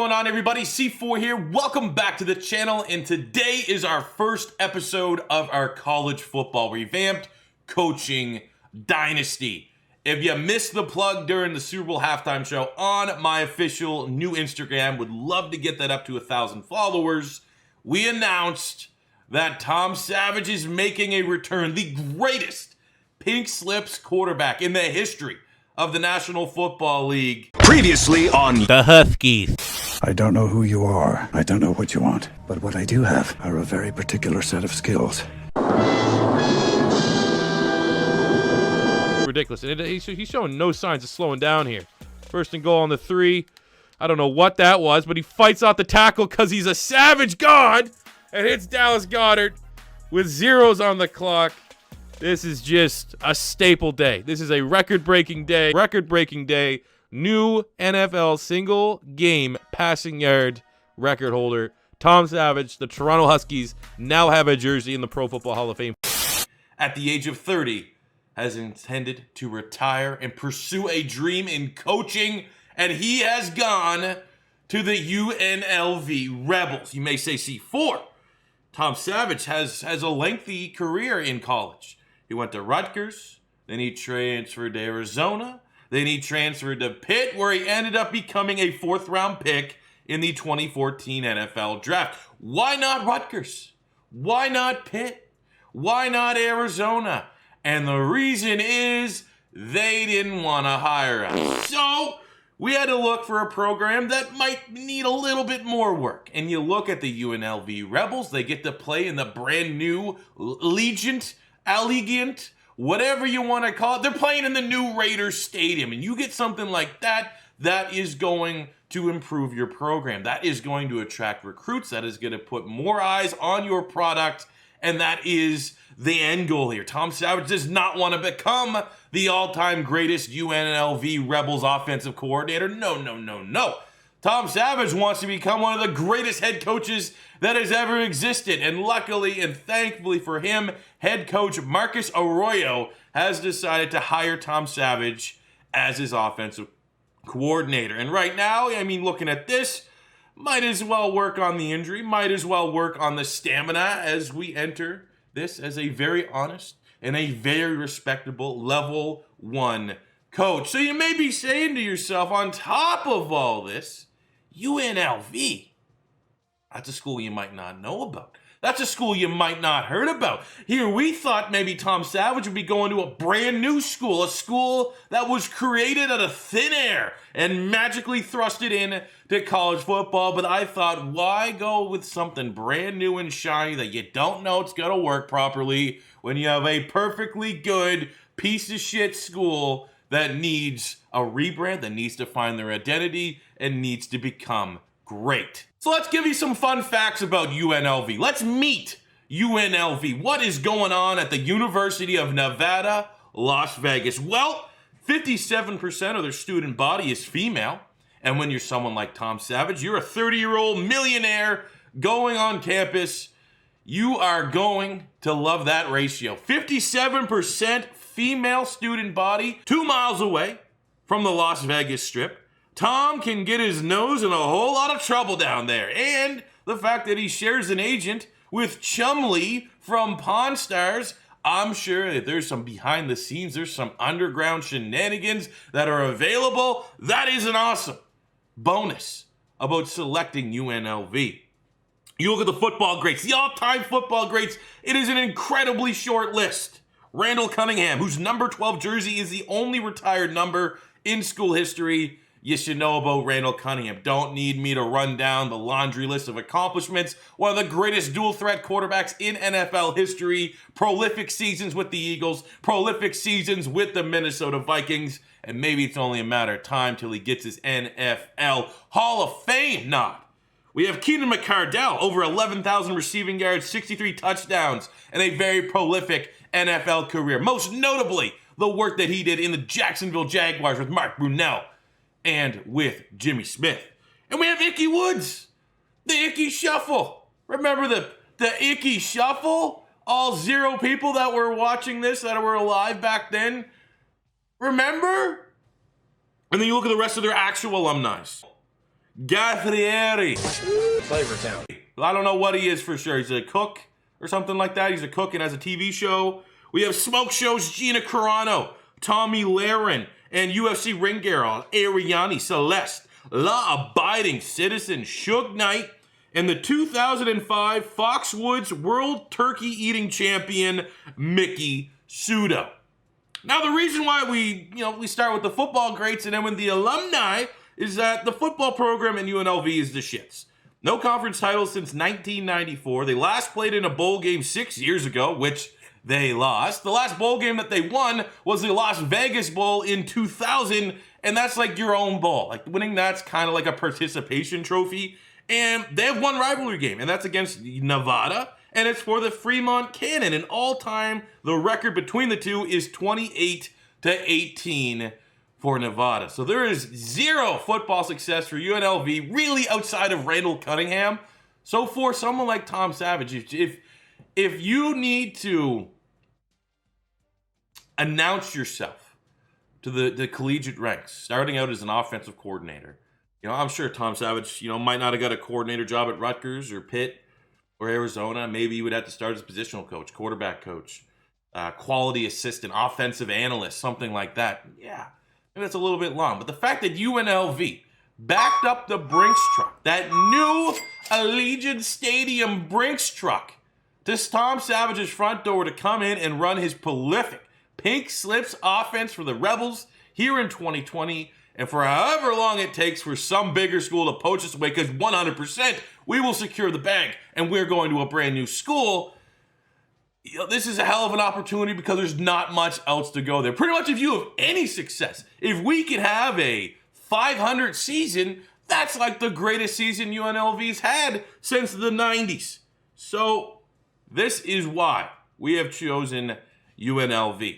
going on, everybody? C4 here. Welcome back to the channel, and today is our first episode of our college football revamped coaching Dynasty. If you missed the plug during the Super Bowl halftime show on my official new Instagram, would love to get that up to 1,000 followers. We announced that Tom Savage is making a return, the greatest pink slips quarterback in the history of the National Football League. Previously on the Huskies. I don't know who you are. I don't know what you want. But what I do have are a very particular set of skills. Ridiculous. And he's showing no signs of slowing down here. First and goal on the 3. I don't know what that was, but he fights out the tackle because he's a savage god and hits Dallas Goedert with zeros on the clock. This is just a staple day. This is a record-breaking day. New NFL single game passing yard record holder. Tom Savage, the Toronto Huskies, now have a jersey in the Pro Football Hall of Fame. At the age of 30, has intended to retire and pursue a dream in coaching, and he has gone to the UNLV Rebels. You may say C4. Tom Savage has a lengthy career in college. He went to Rutgers, then he transferred to Arizona, then he transferred to Pitt, where he ended up becoming a 4th-round pick in the 2014 NFL Draft. Why not Rutgers? Why not Pitt? Why not Arizona? And the reason is they didn't want to hire us. So we had to look for a program that might need a little bit more work. And you look at the UNLV Rebels, they get to play in the brand new Allegiant, whatever you want to call it. They're playing in the new Raiders Stadium, and you get something like that, that is going to improve your program. That is going to attract recruits. That is going to put more eyes on your product, and that is the end goal here. Tom Savage does not want to become the all-time greatest UNLV Rebels offensive coordinator. No. Tom Savage wants to become one of the greatest head coaches that has ever existed. And luckily and thankfully for him, head coach Marcus Arroyo has decided to hire Tom Savage as his offensive coordinator. And right now, I mean, looking at this, might as well work on the injury, might as well work on the stamina as we enter this as a very honest and a very respectable level 1 coach. So you may be saying to yourself, on top of all this, UNLV, that's a school you might not know about. That's a school you might not heard about. Here, we thought maybe Tom Savage would be going to a brand new school, a school that was created out of thin air and magically thrusted in to college football. But I thought, why go with something brand new and shiny that you don't know it's going to work properly when you have a perfectly good piece of shit school that needs a rebrand, that needs to find their identity, and needs to become great. So let's give you some fun facts about UNLV. Let's meet UNLV. What is going on at the University of Nevada, Las Vegas? Well, 57% of their student body is female. And when you're someone like Tom Savage, you're a 30-year-old millionaire going on campus, you are going to love that ratio. 57% female student body, 2 miles away from the Las Vegas Strip. Tom can get his nose in a whole lot of trouble down there. And the fact that he shares an agent with Chumlee from Pawn Stars, I'm sure that there's some behind the scenes, there's some underground shenanigans that are available. That is an awesome bonus about selecting UNLV. You look at the football greats, the all-time football greats, it is an incredibly short list. Randall Cunningham, whose number 12 jersey is the only retired number in school history. You should know about Randall Cunningham. Don't need me to run down the laundry list of accomplishments. One of the greatest dual-threat quarterbacks in NFL history. Prolific seasons with the Eagles. Prolific seasons with the Minnesota Vikings. And maybe it's only a matter of time till he gets his NFL Hall of Fame nod. We have Keenan McCardell, over 11,000 receiving yards, 63 touchdowns, and a very prolific NFL career. Most notably, the work that he did in the Jacksonville Jaguars with Mark Brunell and with Jimmy Smith. And we have Ickey Woods, the Ickey Shuffle. Remember the Ickey Shuffle? All 0 people that were watching this, that were alive back then. Remember? And then you look at the rest of their actual alumni. Gaffrieri. Flavor Town. I don't know what he is for sure. He's a cook or something like that. He's a cook and has a TV show. We have Smoke Show's Gina Carano, Tommy Lahren, and UFC ring girl Ariane Celeste, law-abiding citizen Suge Knight, and the 2005 Foxwoods World Turkey Eating Champion Mickey Sudo. Now, the reason why we start with the football greats and then with the alumni is that the football program in UNLV is the shits. No conference titles since 1994. They last played in a bowl game 6 years ago, which they lost. The last bowl game that they won was the Las Vegas Bowl in 2000, and that's like your own bowl. Like winning that's kind of like a participation trophy. And they have one rivalry game, and that's against Nevada, and it's for the Fremont Cannon. And all-time, the record between the two is 28-18 for Nevada. So there is zero football success for UNLV, really outside of Randall Cunningham. So for someone like Tom Savage, if you need to announce yourself to the collegiate ranks, starting out as an offensive coordinator, I'm sure Tom Savage, might not have got a coordinator job at Rutgers or Pitt or Arizona. Maybe he would have to start as a positional coach, quarterback coach, quality assistant, offensive analyst, something like that. Yeah, maybe that's a little bit long. But the fact that UNLV backed up the Brinks truck, that new Allegiant Stadium Brinks truck, to Tom Savage's front door to come in and run his prolific pink slips offense for the Rebels here in 2020, and for however long it takes for some bigger school to poach us away, because 100% we will secure the bag and we're going to a brand new school. This is a hell of an opportunity because there's not much else to go there. Pretty much if you have any success, if we can have a 500 season, that's like the greatest season UNLV's had since the 90s. So this is why we have chosen UNLV.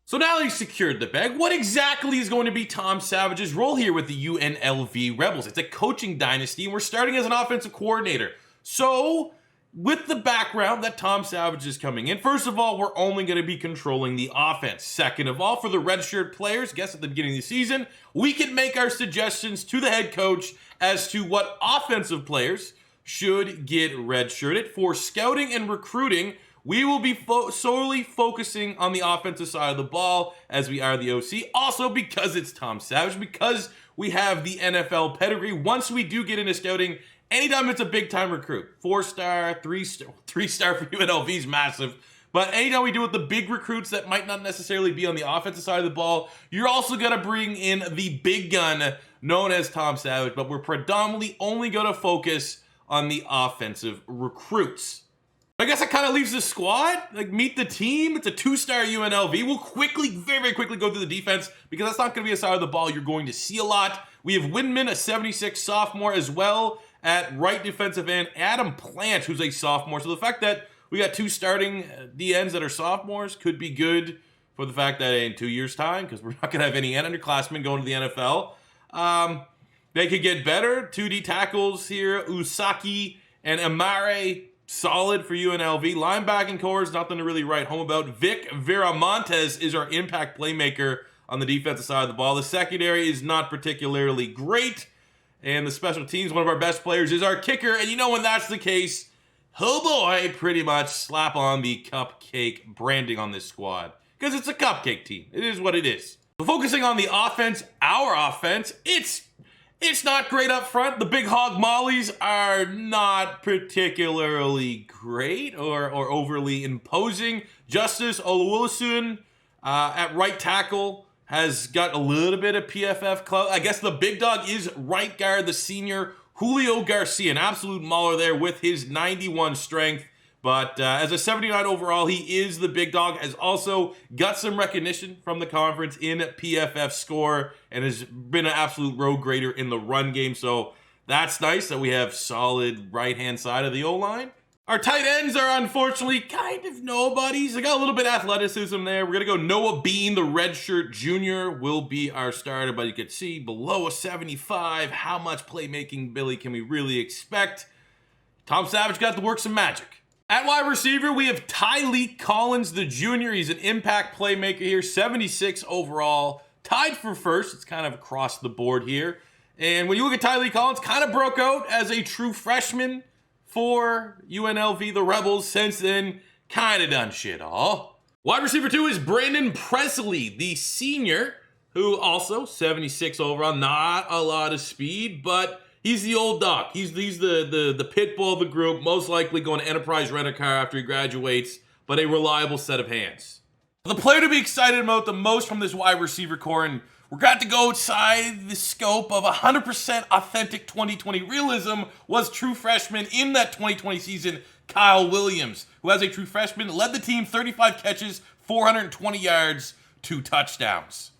So now that he's secured the bag, what exactly is going to be Tom Savage's role here with the UNLV Rebels? It's a coaching dynasty, and we're starting as an offensive coordinator. So, with the background that Tom Savage is coming in, first of all, we're only going to be controlling the offense. Second of all, for the redshirt players, guess at the beginning of the season, we can make our suggestions to the head coach as to what offensive players should get redshirted. For scouting and recruiting, we will be solely focusing on the offensive side of the ball as we are the OC. Also, because it's Tom Savage, because we have the NFL pedigree. Once we do get into scouting, anytime it's a big-time recruit, 4-star, 3-star for UNLV is massive. But anytime we do with the big recruits that might not necessarily be on the offensive side of the ball, you're also going to bring in the big gun known as Tom Savage. But we're predominantly only going to focus on the offensive recruits. I guess that kind of leaves the squad, like meet the team. It's a 2-star UNLV. We'll very, very quickly go through the defense because that's not going to be a side of the ball you're going to see a lot. We have Windman, a 76 sophomore, as well at right defensive end, Adam Plant, who's a sophomore. So the fact that we got 2 starting DNs that are sophomores could be good for the fact that in 2 years' time, because we're not going to have any underclassmen going to the NFL. They could get better. 2D tackles here, Usaki and Amare. Solid for UNLV. Linebacking core is nothing to really write home about. Vic Viramontes is our impact playmaker on the defensive side of the ball. The secondary is not particularly great. And the special teams, one of our best players is our kicker. And when that's the case, oh boy, pretty much slap on the cupcake branding on this squad. Because it's a cupcake team. It is what it is. So focusing on the offense, our offense, it's not great up front. The big hog mollies are not particularly great or overly imposing. Justice Oluwolasun at right tackle has got a little bit of PFF clout. I guess the big dog is right guard, the senior Julio Garcia, an absolute mauler there with his 91 strength. But as a 79 overall, he is the big dog, has also got some recognition from the conference in PFF score and has been an absolute road grader in the run game. So that's nice that we have solid right-hand side of the O-line. Our tight ends are unfortunately kind of nobodies. They got a little bit of athleticism there. We're going to go Noah Bean, the redshirt junior, will be our starter. But you can see below a 75, how much playmaking ability can we really expect? Tom Savage got to work some magic. At wide receiver, we have Tyleek Collins, the junior. He's an impact playmaker here, 76 overall. Tied for first. It's kind of across the board here. And when you look at Tylee Collins, kind of broke out as a true freshman for UNLV, the Rebels. Since then, kind of done shit all. Wide receiver 2 is Brandon Presley, the senior, who also 76 overall, not a lot of speed, but he's the old dog. He's the pit bull of the group, most likely going to Enterprise Rent-A-Car after he graduates, but a reliable set of hands. The player to be excited about the most from this wide receiver core, and we're going to go outside the scope of 100% authentic 2020 realism, was true freshman in that 2020 season, Kyle Williams, who as a true freshman led the team 35 catches, 420 yards, 2 touchdowns.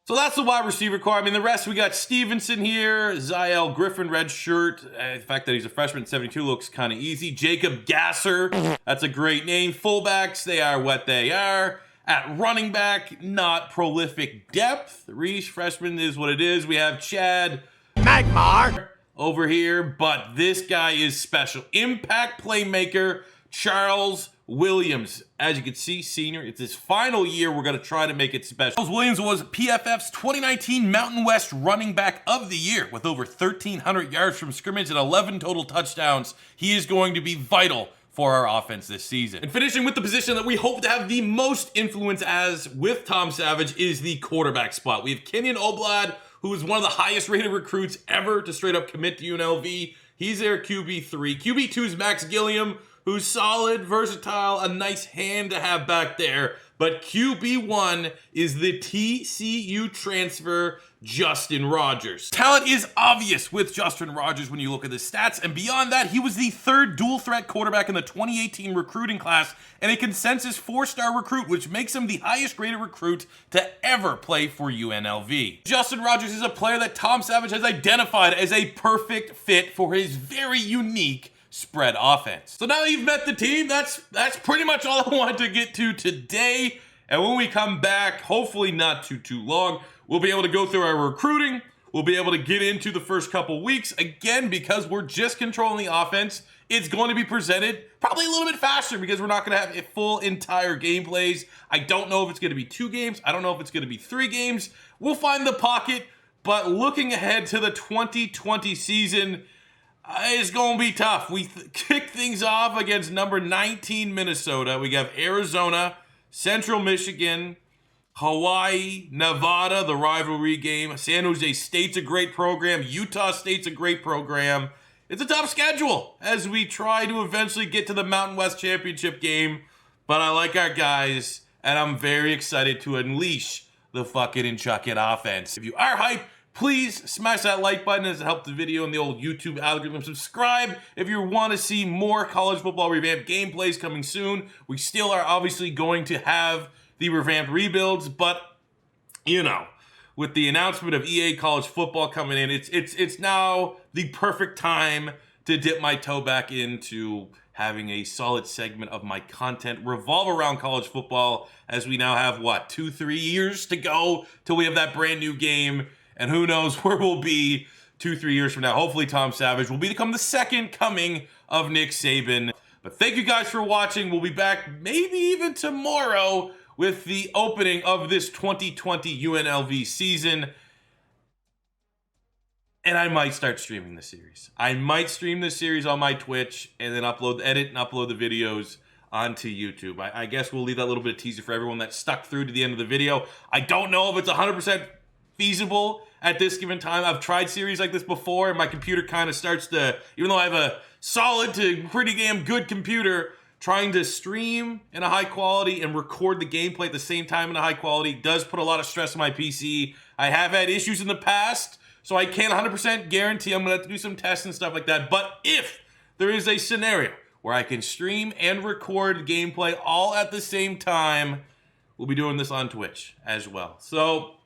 So that's the wide receiver core. I mean, the rest, we got Stevenson here, Ziel Griffin, red shirt. The fact that he's a freshman at 72 looks kind of easy. Jacob Gasser, that's a great name. Fullbacks, they are what they are. At running back, not prolific depth. Reese, freshman, is what it is. We have Chad Magmar over here, but this guy is special. Impact playmaker, Charles Williams. As you can see, senior, it's his final year. We're going to try to make it special. Charles Williams was PFF's 2019 Mountain West running back of the year with over 1,300 yards from scrimmage and 11 total touchdowns. He is going to be vital for our offense this season. And finishing with the position that we hope to have the most influence as with Tom Savage is the quarterback spot. We have Kenyon Oblad, who is one of the highest rated recruits ever to straight up commit to UNLV. He's their QB3. QB2 is Max Gilliam, who's solid, versatile, a nice hand to have back there. But QB1 is the TCU transfer, Justin Rogers. Talent is obvious with Justin Rogers when you look at his stats, and beyond that, he was the 3rd dual-threat quarterback in the 2018 recruiting class and a consensus 4-star recruit, which makes him the highest-rated recruit to ever play for UNLV. Justin Rogers is a player that Tom Savage has identified as a perfect fit for his very unique spread offense. So now that you've met the team, that's pretty much all I wanted to get to today. And when we come back, hopefully not too long, we'll be able to go through our recruiting. We'll be able to get into the first couple weeks. Again, because we're just controlling the offense, it's going to be presented probably a little bit faster because we're not going to have full entire gameplays. I don't know if it's going to be 2 games. I don't know if it's going to be 3 games. We'll find the pocket. But looking ahead to the 2020 season, it's going to be tough. We kick things off against number 19 Minnesota. We have Arizona, Central Michigan, Hawaii, Nevada, the rivalry game. San Jose State's a great program. Utah State's a great program. It's a tough schedule as we try to eventually get to the Mountain West Championship game. But I like our guys, and I'm very excited to unleash the fucking and chuck it offense. If you are hyped, please smash that like button as it helps the video in the old YouTube algorithm. Subscribe if you want to see more college football revamped gameplays coming soon. We still are obviously going to have the revamped rebuilds, but you know, with the announcement of EA College Football coming in, it's now the perfect time to dip my toe back into having a solid segment of my content revolve around college football, as we now have, 2-3 years to go till we have that brand new game. And who knows where we'll be 2-3 years from now. Hopefully Tom Savage will become the second coming of Nick Saban. But thank you guys for watching. We'll be back maybe even tomorrow with the opening of this 2020 UNLV season. And I might start streaming the series. I might stream the series on my Twitch and then edit and upload the videos onto YouTube. I guess we'll leave that little bit of teaser for everyone that stuck through to the end of the video. I don't know if it's 100% feasible at this given time. I've tried series like this before, and my computer kind of starts to, even though I have a solid to pretty damn good computer, trying to stream in a high quality and record the gameplay at the same time in a high quality does put a lot of stress on my PC. I have had issues in the past, so I can't 100% guarantee I'm going to have to do some tests and stuff like that. But if there is a scenario where I can stream and record gameplay all at the same time, we'll be doing this on Twitch as well. So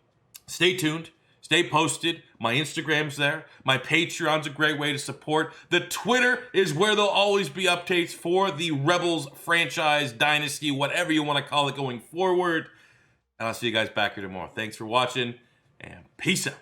stay tuned. Stay posted. My Instagram's there. My Patreon's a great way to support. The Twitter is where there'll always be updates for the Rebels franchise, Dynasty, whatever you want to call it going forward. And I'll see you guys back here tomorrow. Thanks for watching, and peace out.